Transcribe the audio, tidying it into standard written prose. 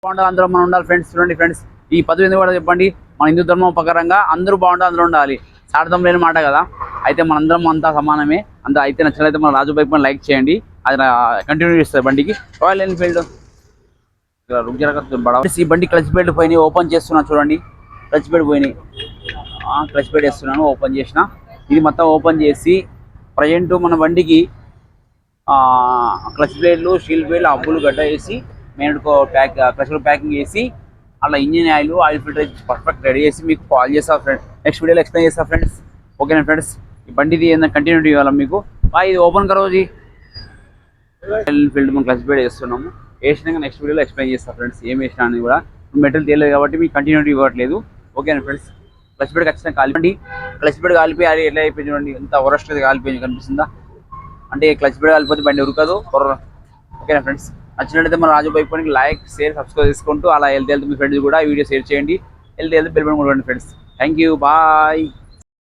బాగుండాలి అందులో మనం ఉండాలి ఫ్రెండ్స్. చూడండి ఫ్రెండ్స్, ఈ పదవి ఎందుకు కూడా చెప్పండి. మన హిందూ ధర్మం ప్రకారంగా అందరూ బాగుండాలి, అందులో ఉండాలి. సార్థం లేని మాట కదా. అయితే మనందరం అంతా సమానమే. అంత అయితే నచ్చినట్లయితే మన రాజు బైక్ పైన లైక్ చేయండి. అది కంటిన్యూ చేస్తుంది బండికి. రాయల్ ఎన్ఫీల్డ్ ఈ బండి క్లచ్ బెల్ట్ పోయినాయి, ఓపెన్ చేస్తున్నా చూడండి. క్లచ్ బెల్ట్ పోయినాయి, క్లచ్ బెల్ట్ వేస్తున్నాను, ఓపెన్ చేసిన. ఇది మొత్తం ఓపెన్ చేసి ప్రజెంట్ మన బండికి క్లచ్ ప్లేట్లు, స్టీల్ ప్లేట్లు, అబ్బులు గడ్డ వేసి మెయిన్ క్లచ్ ప్యాకింగ్ చేసి అలా engine oil filter perfect ready చేసి మీకు కాల్ చేస్తా ఫ్రెండ్స్. నెక్స్ట్ వీడియోలో ఎక్స్ప్లెయిన్ చేస్తా ఫ్రెండ్స్. ఓకేనా ఫ్రెండ్స్, ఈ బండిది ఏదైనా కంటిన్యూటీ ఇవ్వాలి మీకు. ఇది ఓపెన్ కరోజీ ఫీల్డ్ మనం క్లచ్ ప్లేట్ వేస్తున్నాము. వేసినాక నెక్స్ట్ వీడియోలో ఎక్స్ప్లెయిన్ చేస్తా ఫ్రెండ్స్ ఏం వేసినా అని కూడా. మెటీరియల్ తెలియదు కాబట్టి మీకు కంటిన్యూటీ ఇవ్వట్లేదు. ఓకేనా ఫ్రెండ్స్, క్లచ్ ప్లేట్ ఖచ్చితంగా కాలిపోండి. క్లచ్ ప్లేట్ కాలిపోయి అది ఎట్లా అయిపోయింది చూడండి, ఎంత వరస్ట్ కాలిపోయింది కనిపిస్తుందా. అంటే క్లచ్ ప్లేట్ కాలిపోతే బండి ఉరకదు. ఓకేనా ఫ్రెండ్స్, నచ్చినట్లయితే మన రాజు బైక్ పైన లైక్, షేర్, సబ్స్క్రైబ్ చేసుకుంటూ అలా వెళ్తే మీ ఫ్రెండ్స్ కూడా వీడియో షేర్ చేయండి. వెళ్తే బెల్ బటన్ కొట్టండి ఫ్రెండ్స్. Thank you, bye.